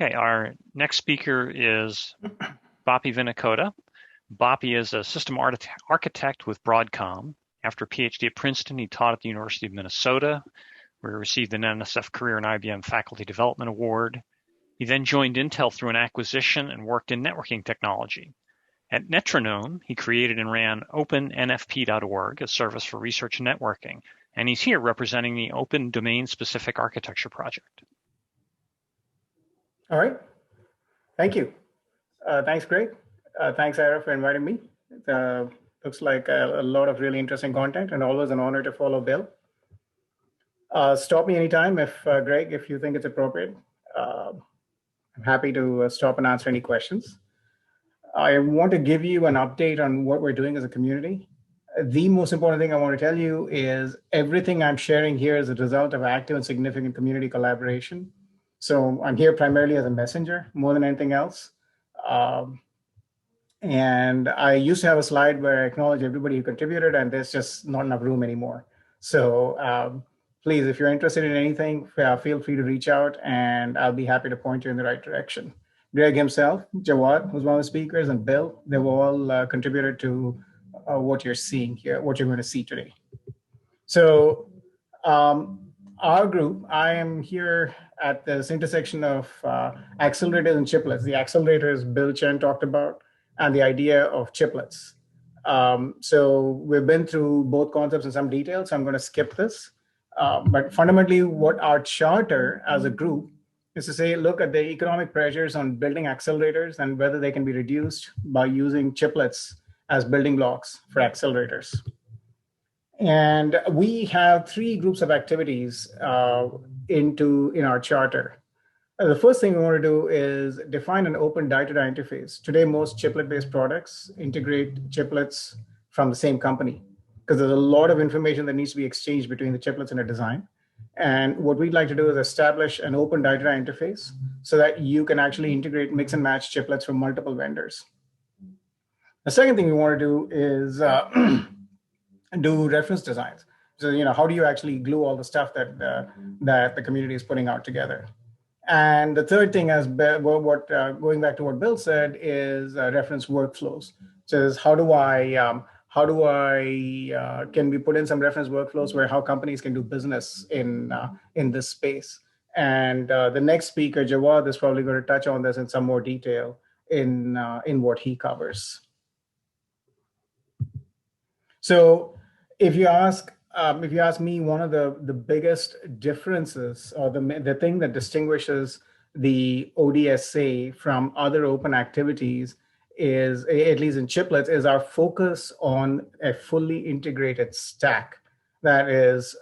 Okay, our next speaker is Bapi Vinnakota. Bapi is a system architect with Broadcom. After a PhD at Princeton, he taught at the University of Minnesota, where he received an NSF Career and IBM Faculty Development Award. He then joined Intel through an acquisition and worked in networking technology. At Netronome, he created and ran OpenNFP.org, a service for research and networking, and he's here representing the Open Domain Specific Architecture Project. All right. Thank you. Thanks, Greg. Thanks, Ira, for inviting me. Looks like a lot of really interesting content and always an honor to follow Bill. Stop me anytime Greg, if you think it's appropriate. I'm happy to stop and answer any questions. I want to give you an update on what we're doing as a community. The most important thing I want to tell you is everything I'm sharing here is a result of active and significant community collaboration. So I'm here primarily as a messenger more than anything else. And I used to have a slide where I acknowledge everybody who contributed, and there's just not enough room anymore. So please, if you're interested in anything, feel free to reach out and I'll be happy to point you in the right direction. Greg himself, Jawad, who's one of the speakers, and Bill, they've all contributed to what you're seeing here, what you're going to see today. So our group, I am here at this intersection of accelerators and chiplets. The accelerators Bill Chen talked about, and the idea of chiplets. So we've been through both concepts in some detail, so I'm going to skip this. But fundamentally, what our charter as a group is to say, look at the economic pressures on building accelerators and whether they can be reduced by using chiplets as building blocks for accelerators. And we have three groups of activities in our charter. The first thing we want to do is define an open Dietodie interface. Today, most chiplet-based products integrate chiplets from the same company because there's a lot of information that needs to be exchanged between the chiplets in a design. And what we'd like to do is establish an open Dietodie interface so that you can actually integrate, mix and match chiplets from multiple vendors. The second thing we want to do is do reference designs. So, how do you actually glue all the stuff that the community is putting out together? And the third thing, going back to what Bill said, is reference workflows. So, can we put in some reference workflows where how companies can do business in this space? And the next speaker, Jawad, is probably going to touch on this in some more detail in what he covers. So, if you ask me, one of the biggest differences, or the thing that distinguishes the ODSA from other open activities is, at least in chiplets, is our focus on a fully integrated stack that is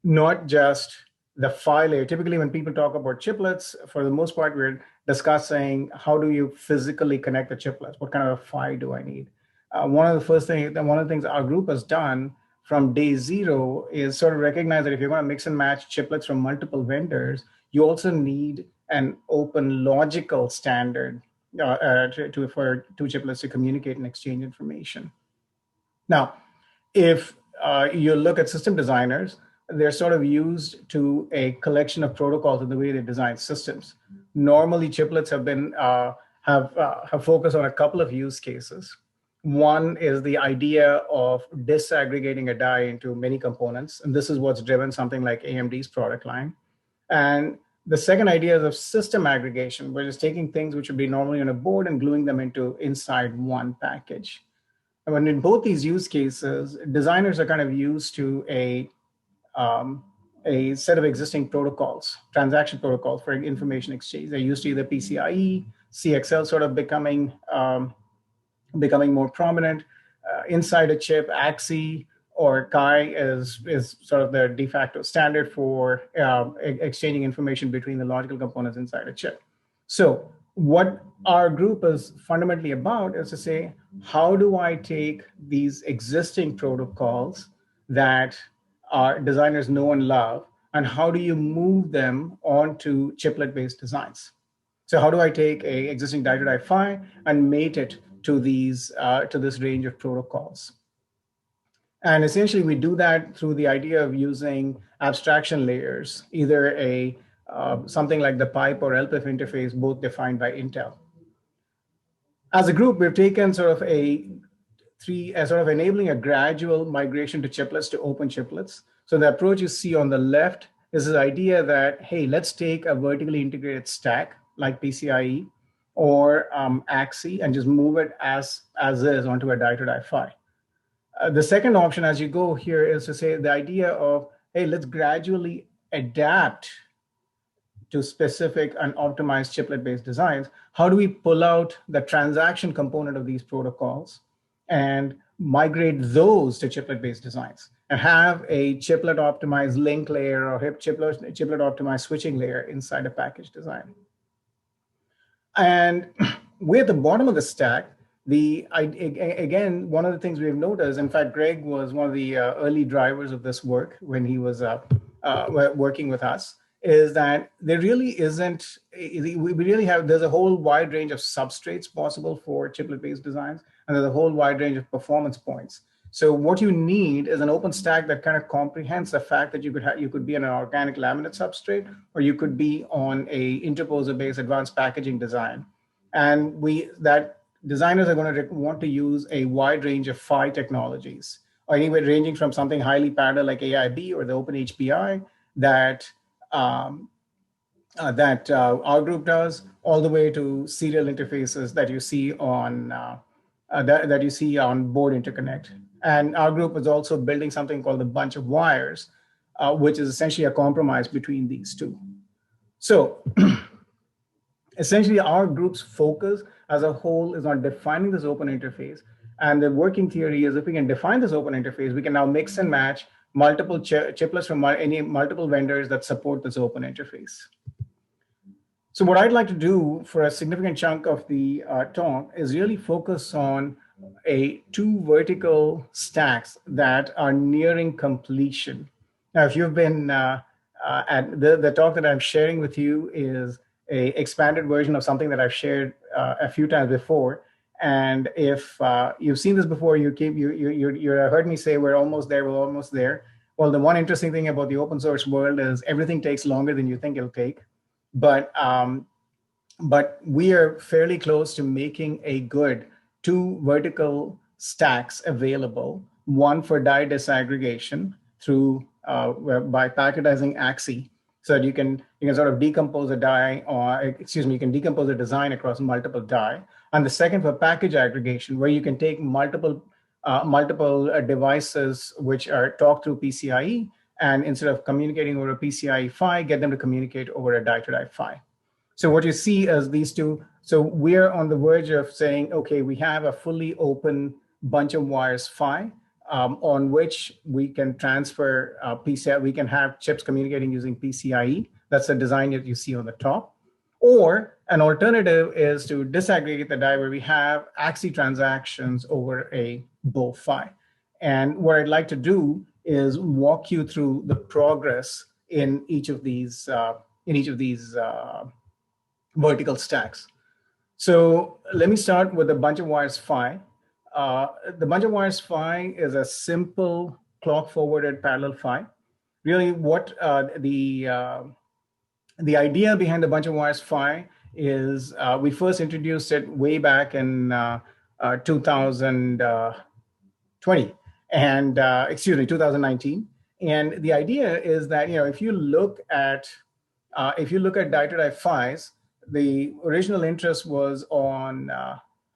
not just the file layer. Typically, when people talk about chiplets, for the most part, we're discussing how do you physically connect the chiplets? What kind of a file do I need? One of the things our group has done from day zero is sort of recognize that if you're going to mix and match chiplets from multiple vendors, you also need an open logical standard for two chiplets to communicate and exchange information. Now, if you look at system designers, they're sort of used to a collection of protocols in the way they design systems. Normally, chiplets have focused on a couple of use cases. One is the idea of disaggregating a die into many components, and this is what's driven something like AMD's product line. And the second idea is of system aggregation, which is taking things which would be normally on a board and gluing them inside one package. And when in both these use cases, designers are kind of used to a set of existing protocols, transaction protocols for information exchange. They're used to either PCIe, CXL sort of becoming more prominent. Inside a chip, AXI or Kai is sort of the de facto standard for exchanging information between the logical components inside a chip. So what our group is fundamentally about is to say, how do I take these existing protocols that our designers know and love, and how do you move them onto chiplet-based designs? So how do I take an existing Dietodie file and mate it to this range of protocols? And essentially, we do that through the idea of using abstraction layers, either a something like the pipe or LPIF interface, both defined by Intel. As a group, we've taken sort of enabling a gradual migration to chiplets, to open chiplets. So the approach you see on the left is this idea that, hey, let's take a vertically integrated stack like PCIe or AXI and just move it as is onto a die-to-die PHY. The second option as you go here is to say the idea of, hey, let's gradually adapt to specific and optimized chiplet-based designs. How do we pull out the transaction component of these protocols and migrate those to chiplet-based designs and have a chiplet-optimized link layer or chiplet-optimized switching layer inside a package design? And we're at the bottom of the stack. Again, one of the things we've noticed, in fact, Greg was one of the early drivers of this work when he was working with us, is that there really isn't, there's a whole wide range of substrates possible for chiplet-based designs, and there's a whole wide range of performance points. So what you need is an open stack that kind of comprehends the fact that you could be on an organic laminate substrate, or you could be on a interposer-based advanced packaging design. And that designers are going to want to use a wide range of PHY technologies, or anywhere ranging from something highly parallel like AIB or the Open HBI that our group does, all the way to serial interfaces that you see on that you see on board interconnect. And our group is also building something called a bunch of wires, which is essentially a compromise between these two. So essentially, our group's focus as a whole is on defining this open interface. And the working theory is if we can define this open interface, we can now mix and match multiple chiplets from multiple vendors that support this open interface. So what I'd like to do for a significant chunk of the talk is really focus on two vertical stacks that are nearing completion. Now, if you've been at the talk that I'm sharing with you is a expanded version of something that I've shared a few times before. And if you've seen this before, you heard me say we're almost there, we're almost there. Well, the one interesting thing about the open source world is everything takes longer than you think it'll take. But we are fairly close to making a good two vertical stacks available, one for die disaggregation through by packetizing AXI, so that you can sort of decompose a die, or you can decompose a design across multiple die. And the second for package aggregation, where you can take multiple devices which are talked through PCIe, and instead of communicating over a PCIe PHY, get them to communicate over a die-to-die PHY. So what you see is these two. So we're on the verge of saying, okay, we have a fully open bunch of wires PHY on which we can transfer PCIe. We can have chips communicating using PCIe. That's the design that you see on the top. Or an alternative is to disaggregate the die where we have AXI transactions over a BO PHY. And what I'd like to do is walk you through the progress in each of these vertical stacks. So let me start with the bunch of wires PHY. The bunch of wires PHY is a simple clock forwarded parallel PHY. Really, what the idea behind the bunch of wires PHY is we first introduced it way back in 2020 and 2019. And the idea is that if you look at die-to-die PHYs, the original interest was on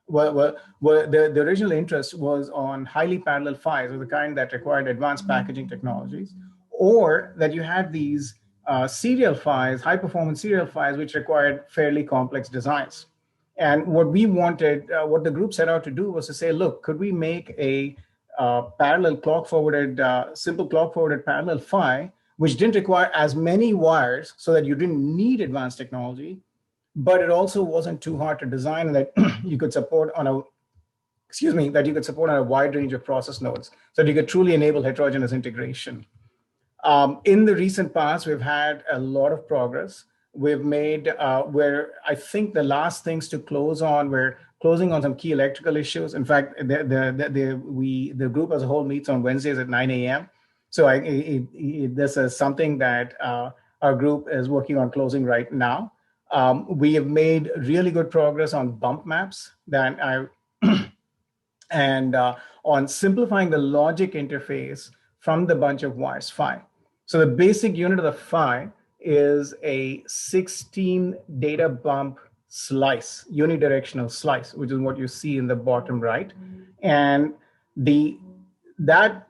the original interest was on highly parallel PHYs, of the kind that required advanced packaging technologies, or that you had these serial PHYs, high-performance serial PHYs, which required fairly complex designs. And what we wanted, what the group set out to do was to say, look, could we make a parallel clock-forwarded, simple clock-forwarded parallel PHY, which didn't require as many wires so that you didn't need advanced technology, but it also wasn't too hard to design, and that you could support on a wide range of process nodes, so that you could truly enable heterogeneous integration. In the recent past, we've had a lot of progress. We've made where I think the last things to close on, we're closing on some key electrical issues. In fact, the group as a whole meets on Wednesdays at 9 a.m. So this is something that our group is working on closing right now. We have made really good progress on bump maps and on simplifying the logic interface from the bunch of Wiresphi. So the basic unit of the phi is a 16 data bump slice, unidirectional slice, which is what you see in the bottom right. And that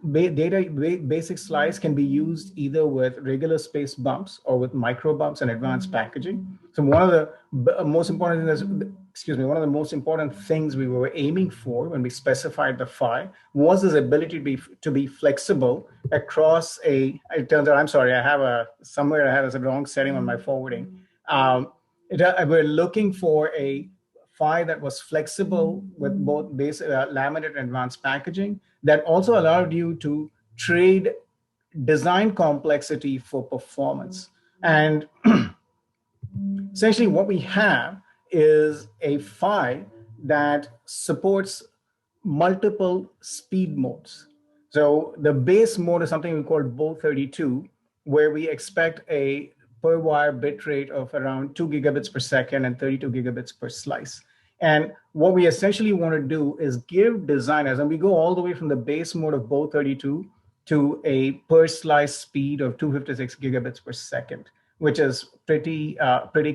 basic slice can be used either with regular space bumps or with micro bumps and advanced packaging. So one of the most important things we were aiming for when we specified the phi was this ability to be flexible across it turns out, I'm sorry, I have a wrong setting on my forwarding. We're looking for a phi that was flexible with both base laminate and advanced packaging that also allowed you to trade design complexity for performance. And essentially what we have is a phi that supports multiple speed modes. So the base mode is something we call Bo32, where we expect a per wire bit rate of around 2 gigabits per second and 32 gigabits per slice. And what we essentially want to do is give designers, and we go all the way from the base mode of Bo32 to a per slice speed of 256 gigabits per second, which is pretty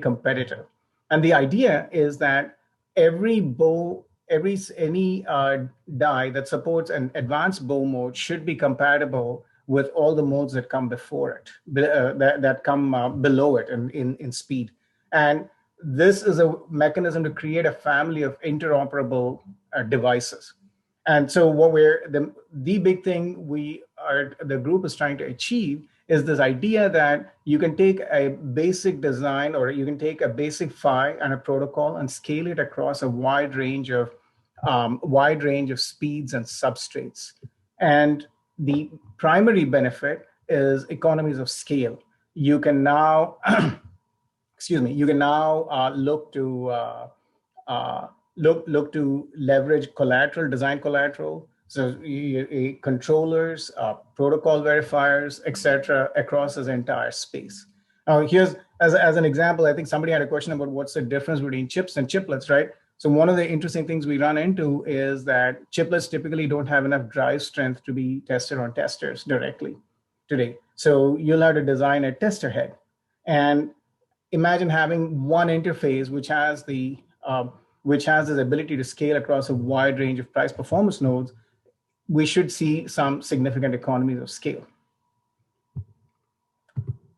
competitive. And the idea is that any die that supports an advanced bow mode should be compatible with all the modes that come before it, that come below it in speed. And this is a mechanism to create a family of interoperable devices. And so what the big thing the group is trying to achieve is this idea that you can take a basic design or you can take a basic phi and a protocol and scale it across a wide range of speeds and substrates. And the primary benefit is economies of scale. You can now, look to leverage design collateral. So controllers, protocol verifiers, etc., across this entire space. Now, here's as an example. I think somebody had a question about what's the difference between chips and chiplets, right? So one of the interesting things we run into is that chiplets typically don't have enough drive strength to be tested on testers directly today. So you'll have to design a tester head, and imagine having one interface which has this ability to scale across a wide range of price performance nodes. We should see some significant economies of scale.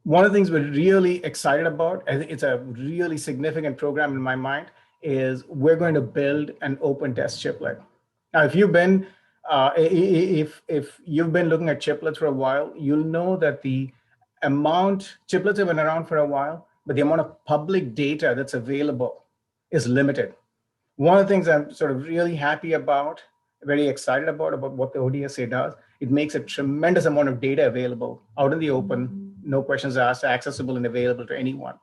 One of the things we're really excited about, I think it's a really significant program in my mind, is we're going to build an open test chiplet. Now, if you've been looking at chiplets for a while, you'll know that chiplets have been around for a while, but the amount of public data that's available is limited. One of the things I'm sort of really happy about, very excited about what the ODSA does, it makes a tremendous amount of data available out in the open, no questions asked, accessible and available to anyone.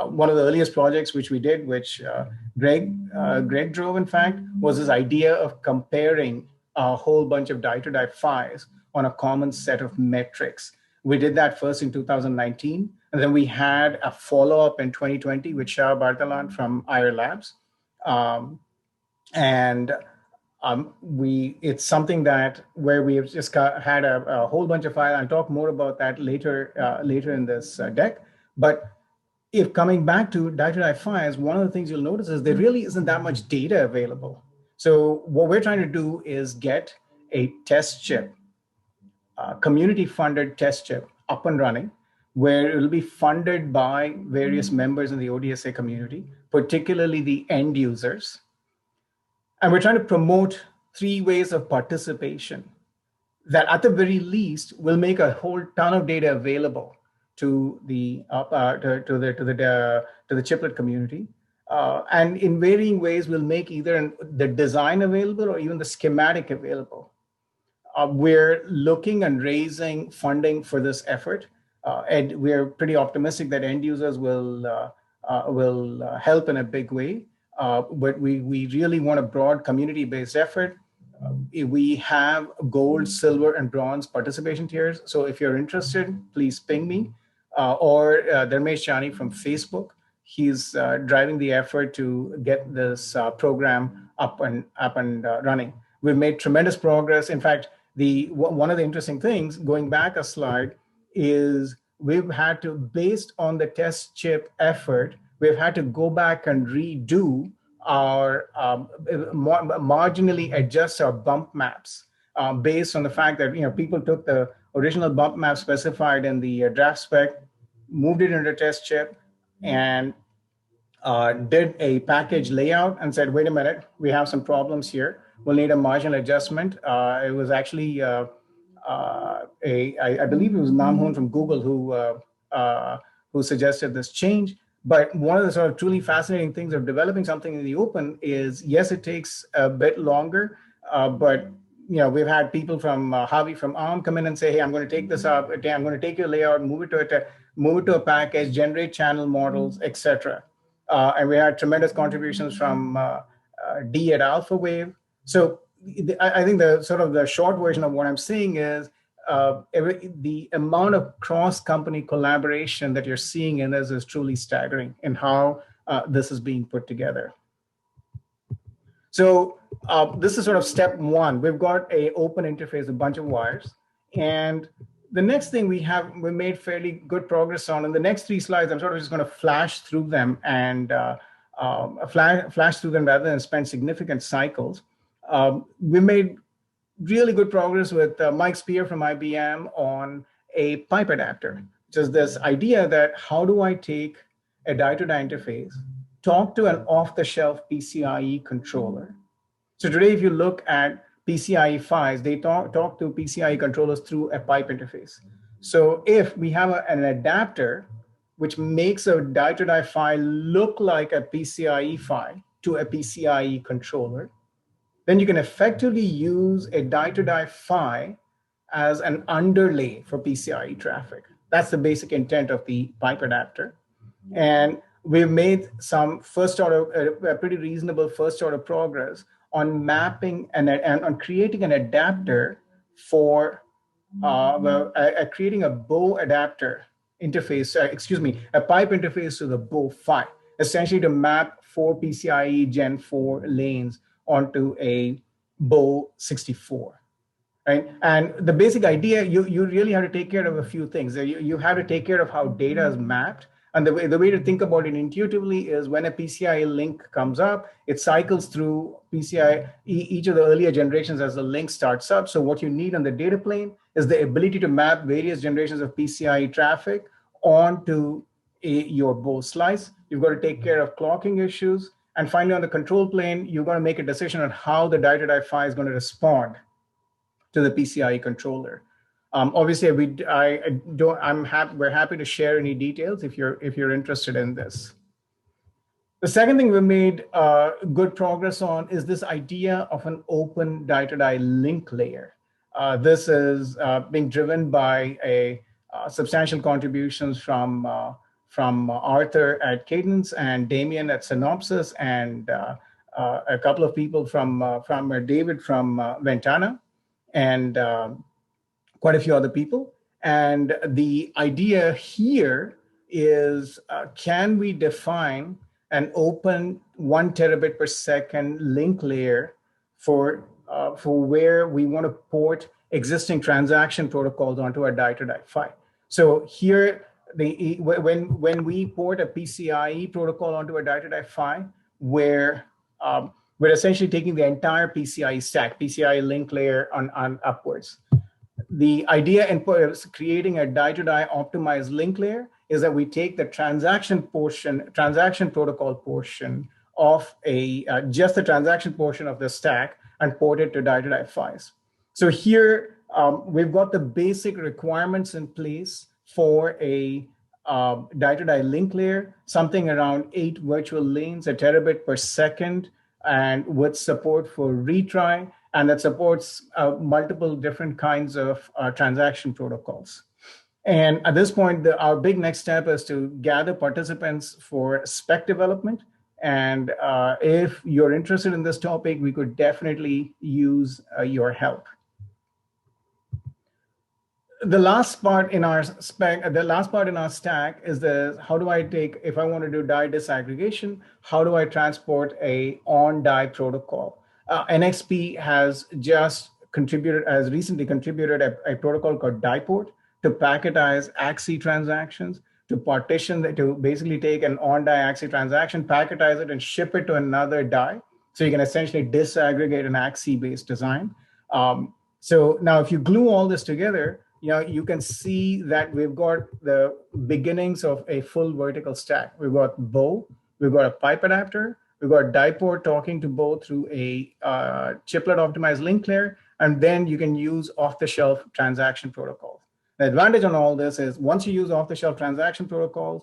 One of the earliest projects which we did, which Greg drove, in fact, was this idea of comparing a whole bunch of die-to-die phis on a common set of metrics. We did that first in 2019, and then we had a follow-up in 2020 with Shah Bartalan from IR Labs. It's something where we have just had a whole bunch of files. I'll talk more about that later in this deck. But if coming back to die-to-die phis, one of the things you'll notice is there really isn't that much data available. So what we're trying to do is get a test chip, community-funded test chip up and running, where it'll be funded by various members in the ODSA community, particularly the end users. And we're trying to promote 3 ways of participation that at the very least will make a whole ton of data available to the chiplet community. And in varying ways will make either the design available or even the schematic available. We're looking and raising funding for this effort. And we're pretty optimistic that end users will help in a big way. But we really want a broad community-based effort. We have gold, silver, and bronze participation tiers. So if you're interested, please ping me. or Dharmesh Chani from Facebook. He's driving the effort to get this program up and running. We've made tremendous progress. In fact, one of the interesting things, going back a slide, is we've had to, based on the test chip effort, we've had to go back and redo our marginally adjust our bump maps based on the fact that people took the original bump map specified in the draft spec, moved it into a test chip, and did a package layout and said, wait a minute, we have some problems here. We'll need a marginal adjustment. It was actually I believe it was Namhoon from Google who suggested this change. But one of the sort of truly fascinating things of developing something in the open is, yes, it takes a bit longer, but we've had people from Javi from ARM come in and say, hey, I'm going to take this up. I'm going to take your layout, move it to a package, generate channel models, etc. And we had tremendous contributions from D at AlphaWave. So I think the short version of what I'm seeing is the amount of cross-company collaboration that you're seeing in this is truly staggering in how this is being put together. So this is sort of step one. We've got an open interface, a bunch of wires. And the next thing we made fairly good progress on. In the next 3 slides, I'm sort of just going to flash through them and flash through them rather than spend significant cycles. We made really good progress with Mike Spear from IBM on a pipe adapter, which is this idea that how do I take a die-to-die interface, talk to an off-the-shelf PCIe controller. So today, if you look at PCIe PHYs, they talk to PCIe controllers through a pipe interface. So if we have an adapter which makes a die-to-die PHY look like a PCIe PHY to a PCIe controller, then you can effectively use a die-to-die PHY as an underlay for PCIe traffic. That's the basic intent of the pipe adapter. And we've made some pretty reasonable first-order progress on mapping and on creating an adapter for creating a bow adapter interface, a pipe interface to the bow PHY, essentially to map 4 PCIe Gen 4 lanes onto a bow 64. Right? And the basic idea, you really have to take care of a few things. You have to take care of how data is mapped. And the way to think about it intuitively is when a PCIe link comes up, it cycles through each of the earlier generations as the link starts up. So what you need on the data plane is the ability to map various generations of PCIe traffic onto your bow slice. You've got to take care of clocking issues. And finally, on the control plane, you're going to make a decision on how the die-to-die PHY is going to respond to the PCIe controller. Obviously, we're happy to share any details if you're interested in this. The second thing we made good progress on is this idea of an open die-to-die link layer. This is being driven by substantial contributions from Arthur at Cadence and Damien at Synopsys and a couple of people from David from Ventana and quite a few other people. And the idea here is, can we define an open 1 terabit per second link layer for where we want to port existing transaction protocols onto a die-to-die PHY? So here, when we port a PCIe protocol onto a die-to-die PHY, we're essentially taking the entire PCIe stack, PCIe link layer on upwards. The idea in creating a die-to-die optimized link layer is that we take the transaction protocol portion of just the transaction portion of the stack and port it to die-to-die PHYs. So here we've got the basic requirements in place for a die-to-die link layer, something around 8 virtual lanes, a terabit per second, and with support for retry, and that supports multiple different kinds of transaction protocols. And at this point, our big next step is to gather participants for spec development. And if you're interested in this topic, we could definitely use your help. The last part in our stack is how do I take, if I want to do die disaggregation, how do I transport a on die protocol? NXP has recently contributed a protocol called dieport to packetize AXI transactions, to basically take an on die AXI transaction, packetize it, and ship it to another die. So you can essentially disaggregate an AXI based design. So now if you glue all this together, you can see that we've got the beginnings of a full vertical stack. We've got bow, we've got a pipe adapter, we've got dieport talking to bow through a chiplet optimized link layer, and then you can use off-the-shelf transaction protocols. The advantage on all this is once you use off-the-shelf transaction protocols,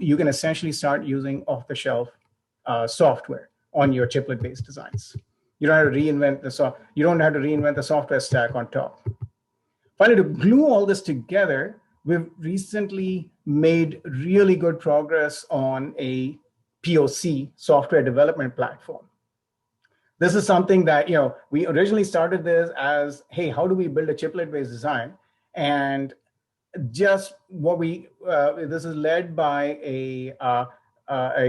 you can essentially start using off-the-shelf software on your chiplet-based designs. You don't have to reinvent the software stack on top. Finally, to glue all this together, we've recently made really good progress on a POC, software development platform. This is something that, we originally started this as, hey, how do we build a chiplet-based design? And just this is led by a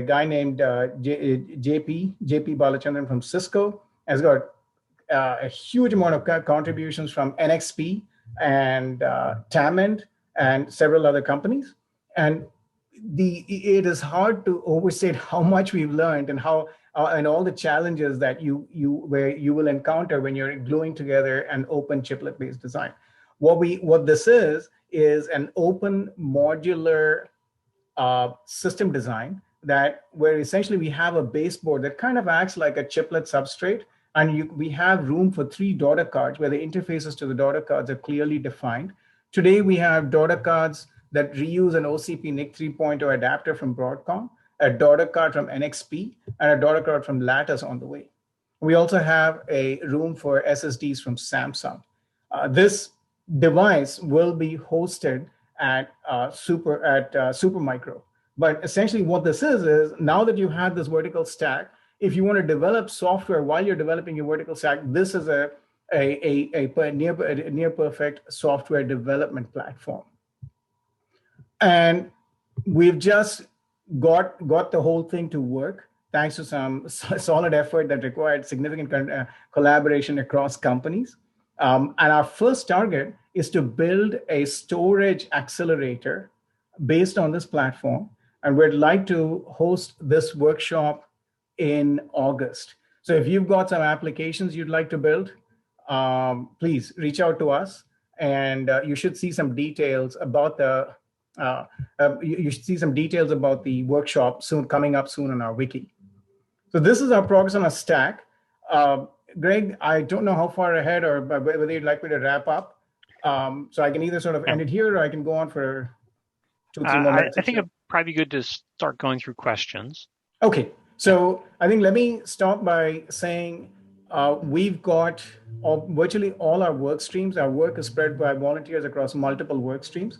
guy named JP Balachandran from Cisco, has got a huge amount of contributions from NXP and Tamend and several other companies. And it is hard to overstate how much we've learned and and all the challenges that you will encounter when you're gluing together an open chiplet-based design. What this is an open modular system design where essentially we have a baseboard that kind of acts like a chiplet substrate, and we have room for 3 daughter cards where the interfaces to the daughter cards are clearly defined. Today we have daughter cards that reuse an OCP NIC 3.0 adapter from Broadcom, a daughter card from NXP, and a daughter card from Lattice on the way. We also have a room for SSDs from Samsung. This device will be hosted at Supermicro. But essentially what this is now that you have this vertical stack, if you want to develop software while you're developing your vertical stack, this is a near perfect software development platform. And we've just got the whole thing to work thanks to some solid effort that required significant collaboration across companies. And our first target is to build a storage accelerator based on this platform. And we'd like to host this workshop in August. So if you've got some applications you'd like to build, please reach out to us. And you should see some details about the workshop coming up soon on our wiki. So this is our progress on a stack. Greg, I don't know how far ahead or whether you'd like me to wrap up. So I can either sort of end it here or I can go on for 2-3 more minutes. I think it'd probably be good to start going through questions. Okay. So I think let me start by saying we've got virtually all our work streams. Our work is spread by volunteers across multiple work streams.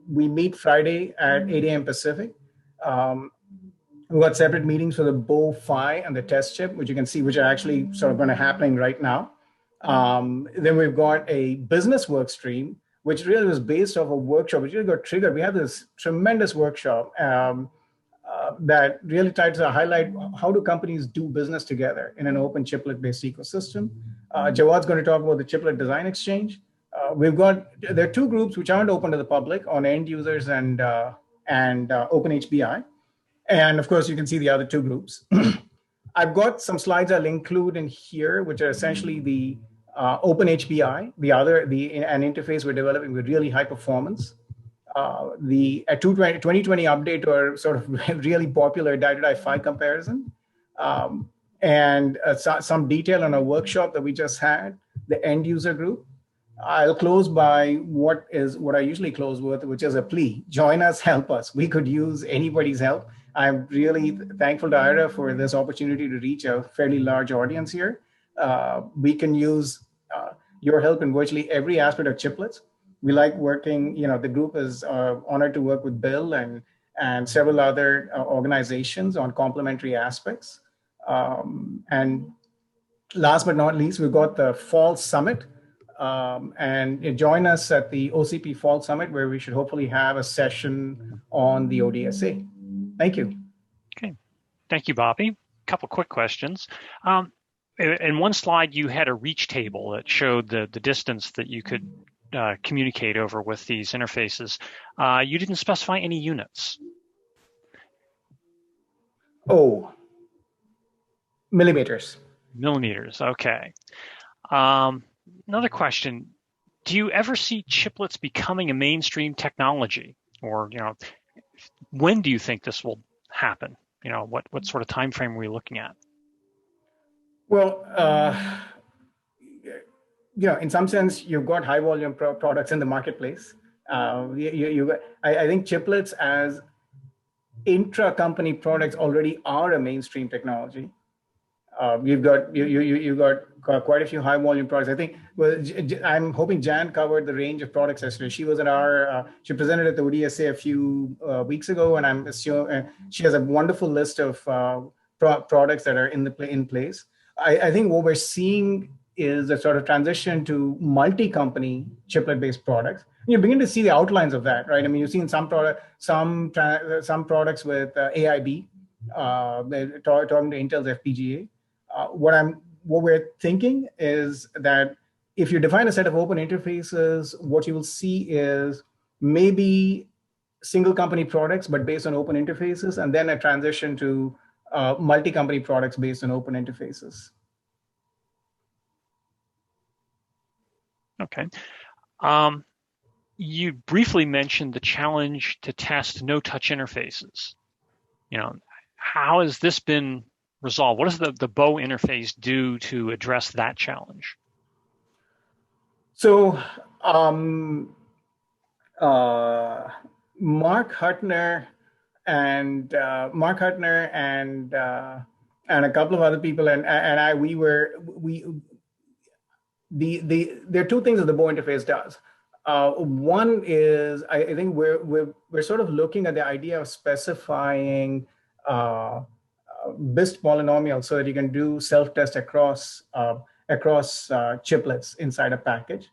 We meet Friday at 8 a.m. Pacific. We've got separate meetings for the Bow Phi and the test chip, which you can see, which are actually sort of going to happening right now. Then we've got a business work stream, which really was based off a workshop, which really got triggered. We had this tremendous workshop that really tried to highlight how do companies do business together in an open chiplet-based ecosystem. Jawad's going to talk about the Chiplet Design Exchange. There are 2 groups which aren't open to the public on end users and OpenHBI. And of course, you can see the other 2 groups. I've got some slides I'll include in here, which are essentially the OpenHBI, an interface we're developing with really high performance. The 2020 update to our sort of really popular Dietodie Phi comparison. And some detail on a workshop that we just had, the end user group. I'll close by what I usually close with, which is a plea. Join us, help us. We could use anybody's help. I'm really thankful to Ira for this opportunity to reach a fairly large audience here. We can use your help in virtually every aspect of chiplets. We like working, the group is honored to work with Bill and several other organizations on complementary aspects. And last but not least, we've got the Fall Summit and join us at the OCP Fall Summit, where we should hopefully have a session on the ODSA. Thank you. Okay. Thank you, Bapi. A couple quick questions. In one slide, you had a reach table that showed the distance that you could communicate over with these interfaces. You didn't specify any units. Oh, millimeters. Millimeters, okay. Another question, do you ever see chiplets becoming a mainstream technology? Or, when do you think this will happen? What sort of time frame are we looking at? Well, in some sense, you've got high volume products in the marketplace. I think chiplets as intra-company products already are a mainstream technology. You've got quite a few high volume products. I think. Well, I'm hoping Jan covered the range of products yesterday. She was she presented at the ODSA a few weeks ago, and I'm sure she has a wonderful list of products that are in place. I think what we're seeing is a sort of transition to multi-company chiplet-based products. You begin to see the outlines of that, right? I mean, you've seen some products with AIB talking to Intel's FPGA. What we're thinking is that if you define a set of open interfaces, what you will see is maybe single company products, but based on open interfaces, and then a transition to multi-company products based on open interfaces. Okay. You briefly mentioned the challenge to test no-touch interfaces. How has this been resolved? What does the BOW interface do to address that challenge? So Mark Huttner and a couple of other people and I, there are two things that the BOW interface does. One is I think we're sort of looking at the idea of specifying BIST polynomials so that you can do self-test across chiplets inside a package.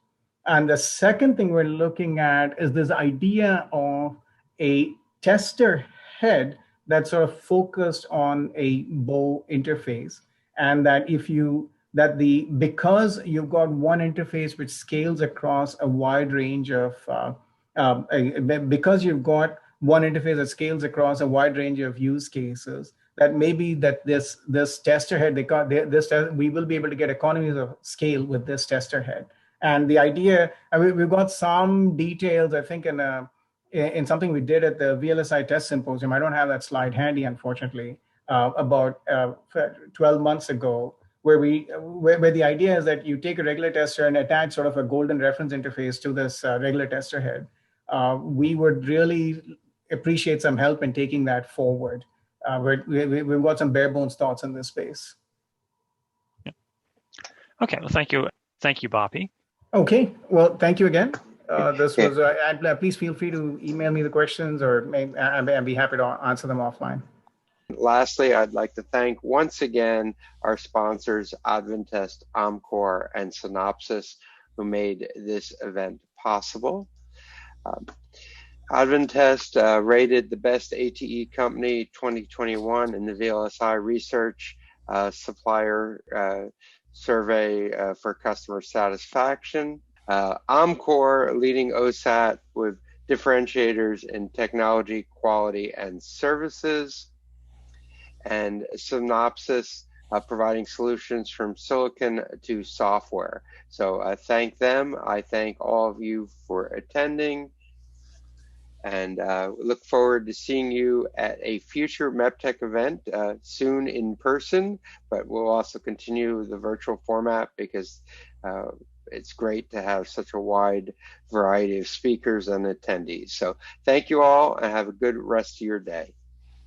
And the second thing we're looking at is this idea of a tester head that's sort of focused on a BOW interface, and that because you've got one interface which scales across a wide range of because you've got one interface that scales across a wide range of use cases, that maybe that this tester head we will be able to get economies of scale with this tester head. And the idea, we've got some details, I think, in something we did at the VLSI test symposium. I don't have that slide handy, unfortunately, about 12 months ago, where the idea is that you take a regular tester and attach sort of a golden reference interface to this regular tester head. We would really appreciate some help in taking that forward. We've got some bare bones thoughts in this space. Yeah. Okay, well, thank you, Bapi. Okay, well, thank you again. This was. Please feel free to email me the questions, or I'd be happy to answer them offline. Lastly, I'd like to thank once again our sponsors, Advantest, Amcor, and Synopsys, who made this event possible. Advantest rated the best ATE company 2021 in the VLSI Research Supplier Survey for customer satisfaction. Amcor leading OSAT with differentiators in technology, quality, and services. And Synopsys providing solutions from silicon to software. So thank them. I thank all of you for attending, and look forward to seeing you at a future MEPTEC event soon in person, but we'll also continue the virtual format because it's great to have such a wide variety of speakers and attendees. So thank you all, and have a good rest of your day.